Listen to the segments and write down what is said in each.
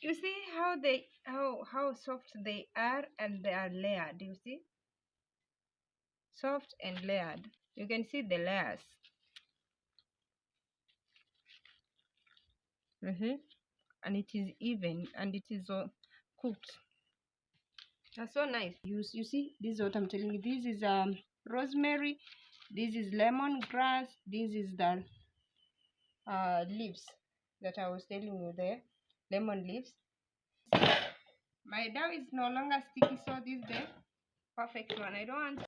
You see how soft they are, and they are layered. You see, soft and layered. You can see the layers. And it is even, and it is cooked. That's so nice. You see, this is what I'm telling you. This is rosemary. This is lemongrass. This is the leaves that I was telling you there, lemon leaves. My dough is no longer sticky, so this is the perfect one. I don't want.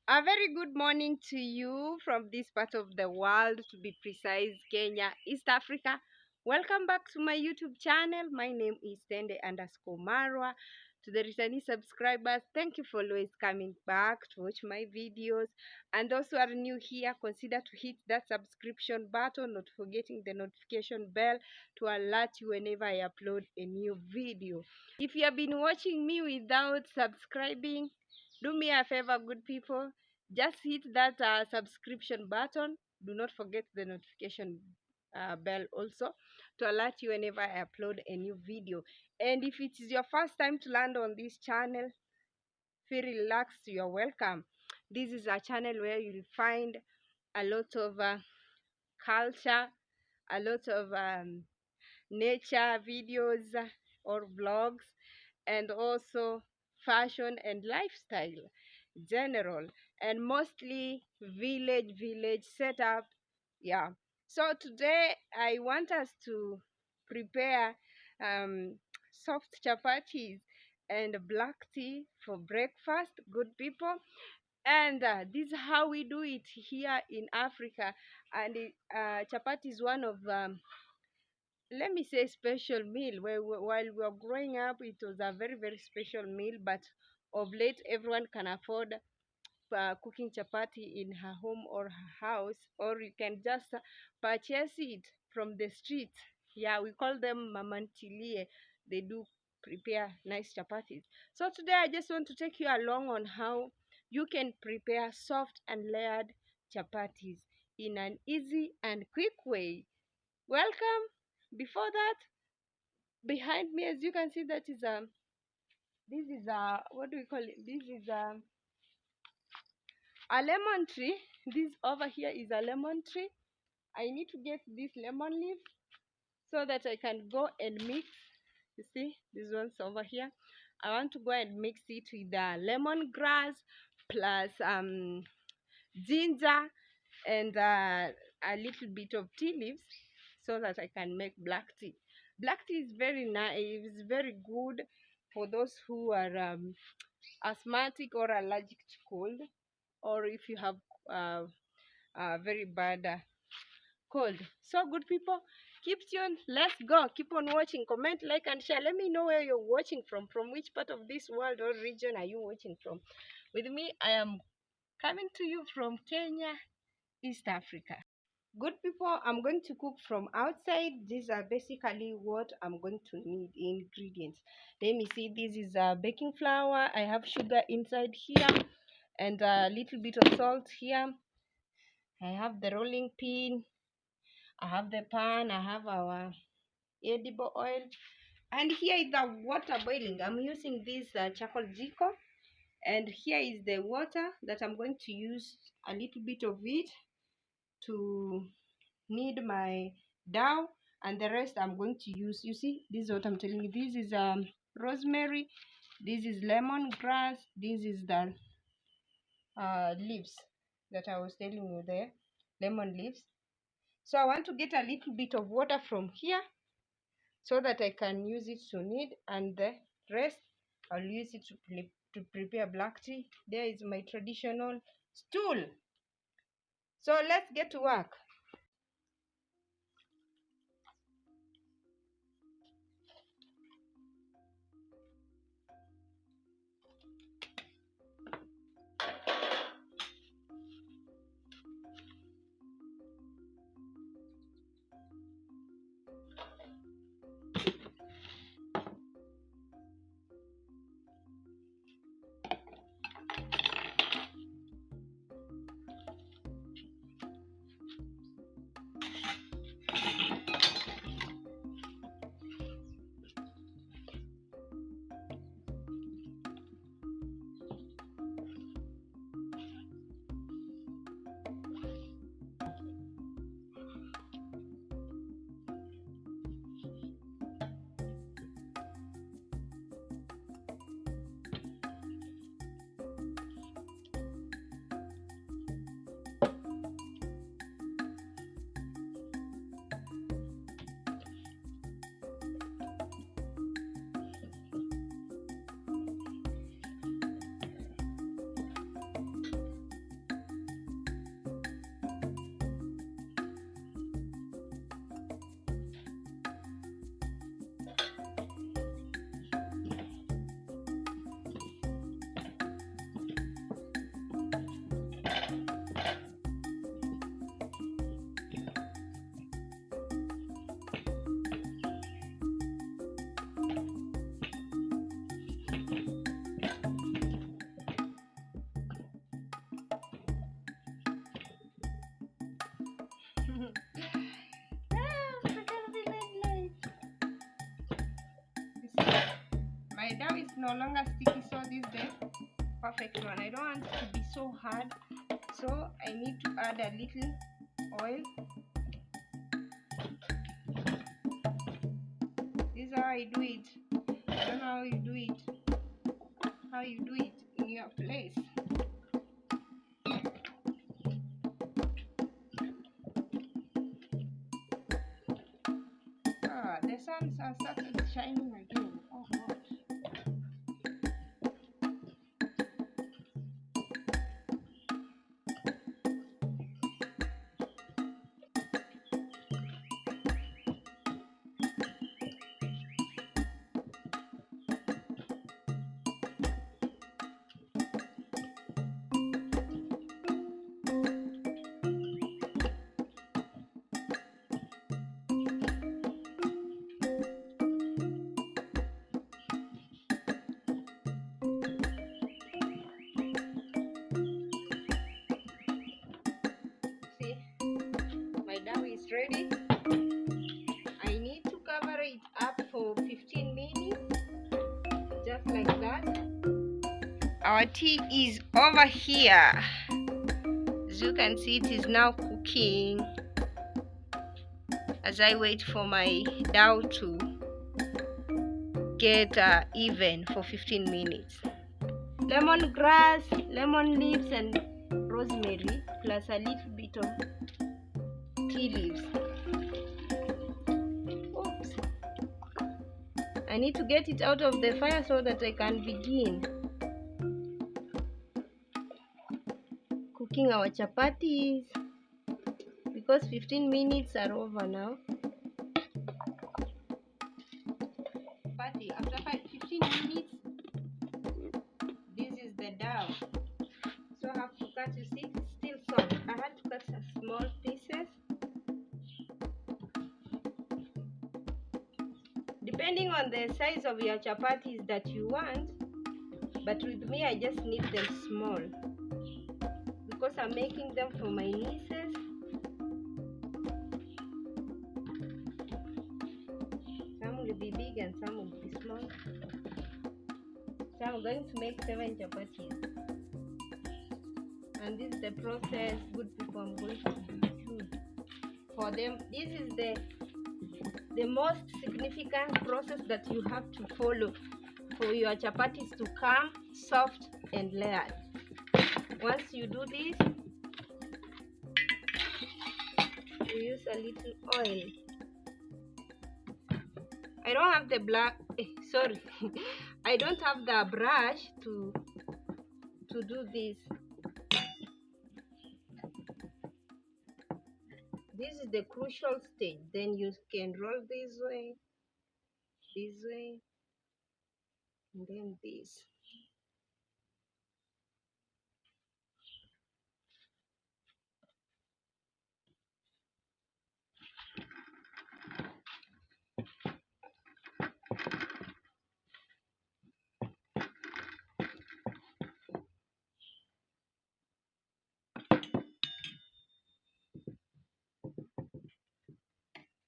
A very good morning to you from this part of the world, to be precise, Kenya, East Africa. Welcome back to my YouTube channel. My name is Tende_Marwa. To the returning subscribers, thank you for always coming back to watch my videos. And those who are new here, consider to hit that subscription button, not forgetting the notification bell to alert you whenever I upload a new video. If you have been watching me without subscribing, do me a favor, good people. Just hit that subscription button. Do not forget the notification bell also to alert you whenever I upload a new video. And if it is your first time to land on this channel, feel relaxed, you're welcome. This is a channel where you'll find a lot of culture, a lot of nature videos or vlogs, and also fashion and lifestyle general, and mostly village setup. Yeah, so today I want us to prepare soft chapatis and black tea for breakfast, good people. And this is how we do it here in Africa. And chapati is one of let me say special meal. While we were growing up, it was a very special meal, but of late everyone can afford cooking chapati in her home or her house, or you can just purchase it from the street. Yeah, we call them mamantilie. They do prepare nice chapatis. So today I just want to take you along on how you can prepare soft and layered chapatis in an easy and quick way. Welcome. Before that, behind me, as you can see, that is this is what do we call it? This is a lemon tree. This over here is a lemon tree. I need to get this lemon leaf so that I can go and mix. You see, this one's over here. I want to go and mix it with the lemongrass plus ginger and a little bit of tea leaves so that I can make black tea. Black tea is very nice. It's very good for those who are asthmatic or allergic to cold, or if you have very bad cold. So good people, keep tuned. Let's go. Keep on watching. Comment, like, and share. Let me know where you're watching from which part of this world or region are you watching from. With me, I am coming to you from Kenya, East Africa. Good people, I'm going to cook from outside. These are basically what I'm going to need ingredients. Let me see. This is baking flour. I have sugar inside here and a little bit of salt here. I have the rolling pin. I have the pan. I have our edible oil. And here is the water boiling. I'm using this charcoal jiko. And here is the water that I'm going to use a little bit of it to knead my dough, and the rest I'm going to use. You see, this is what I'm telling you. This is rosemary, this is lemongrass, this is the leaves that I was telling you there, lemon leaves. So I want to get a little bit of water from here so that I can use it to knead, and the rest I'll use it to prepare black tea. There is my traditional stool. So let's get to work. no longer sticky, so this is the perfect one. I don't want it to be so hard, so I need to add a little oil. This is how I do it. I don't know how you do it. How you do it in your place. Ah, the sun has started shining again. Oh God. See, my dough is ready. I need to cover it up for 15 minutes, just like that. Our tea is over here. As you can see, it is now cooking as I wait for my dough to get even for 15 minutes. Lemongrass, lemon leaves, and rosemary, plus a little bit of tea leaves. Oops. I need to get it out of the fire so that I can begin cooking our chapatis, because 15 minutes are over now. Chapati, after 15 minutes, this is the dough. So I have to cut, you see, it's still soft. I had to cut some small pieces. Depending on the size of your chapatis that you want, but with me I just need them small because I'm making them for my nieces. Some will be big and some will be small. So I'm going to make 7 chapatis, and this is the process. Good people, I'm going to do for them. This is the most significant process that you have to follow for your chapatis to come soft and layered. Once you do this, you use a little oil. I don't have the I don't have the brush to do this. This is the crucial stage. Then you can roll this way, and then this.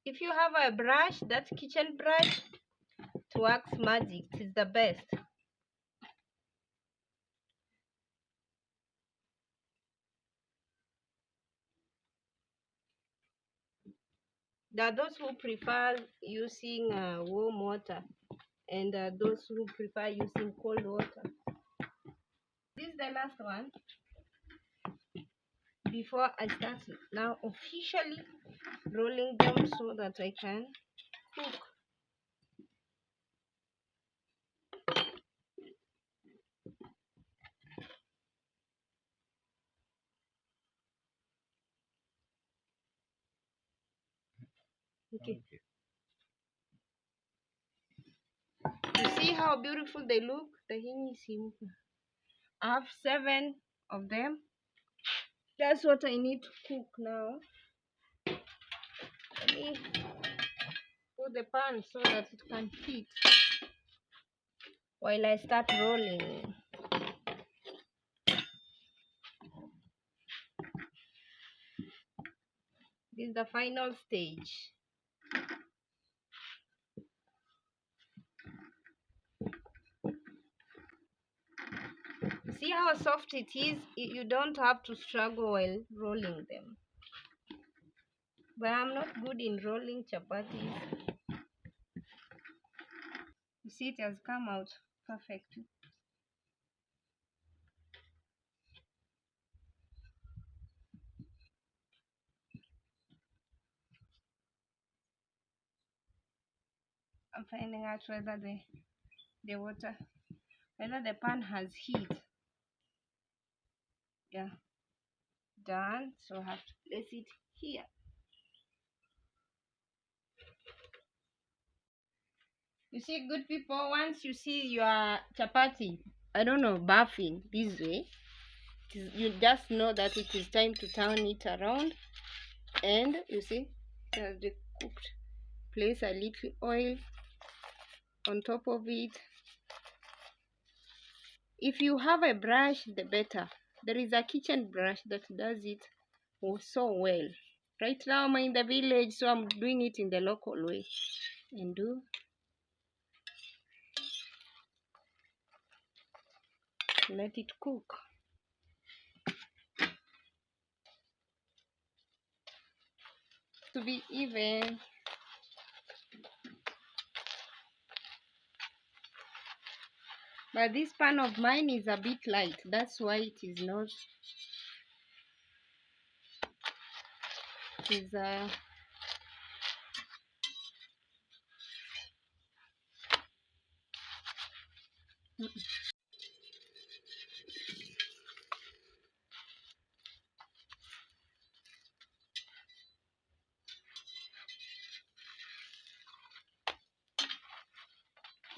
If you have a brush, that kitchen brush, it works magic. It is the best. There are those who prefer using warm water, and those who prefer using cold water. This is the last one before I start now officially rolling them so that I can cook. Okay. You see how beautiful they look? I have 7 of them. That's what I need to cook now. Let me put the pan so that it can heat while I start rolling. This is the final stage. see how soft it is? You don't have to struggle while rolling them. But I'm not good in rolling chapatis. You see, it has come out perfect. I'm finding out whether the water, whether the pan has heat. Yeah, done. So I have to place it here. You see, good people, once you see your chapati, I don't know, buffing this way, you just know that it is time to turn it around. And you see, it has been cooked. Place a little oil on top of it. If you have a brush, the better. There is a kitchen brush that does it so well. Right now I'm in the village, so I'm doing it in the local way. And let it cook. To be even. But this pan of mine is a bit light. That's why it is not. It is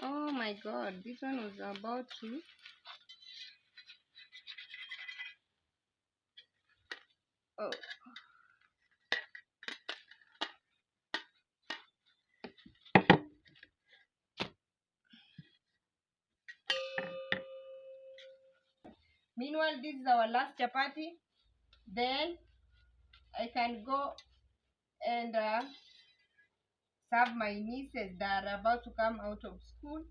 oh my god, this one was about to. Oh. Meanwhile, this is our last chapati. Then I can go and serve my nieces that are about to come out of school.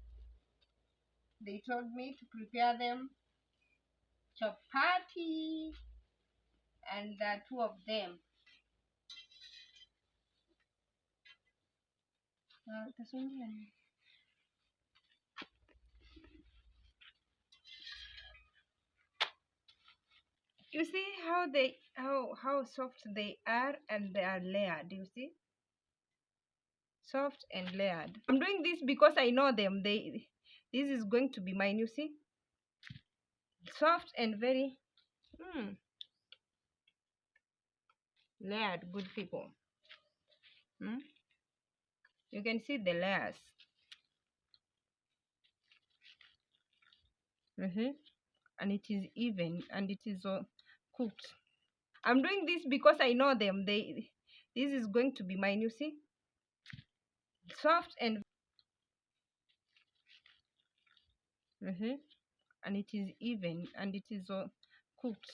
They told me to prepare them chapati, and two of them. You see how how soft they are, and they are layered. You see, soft and layered. I'm doing this because I know them. This is going to be mine. You see, soft and very layered. Good people. You can see the layers. And it is even, and it is cooked. I'm doing this because I know them. This is going to be mine. You see, soft and and it is even, and it is cooked.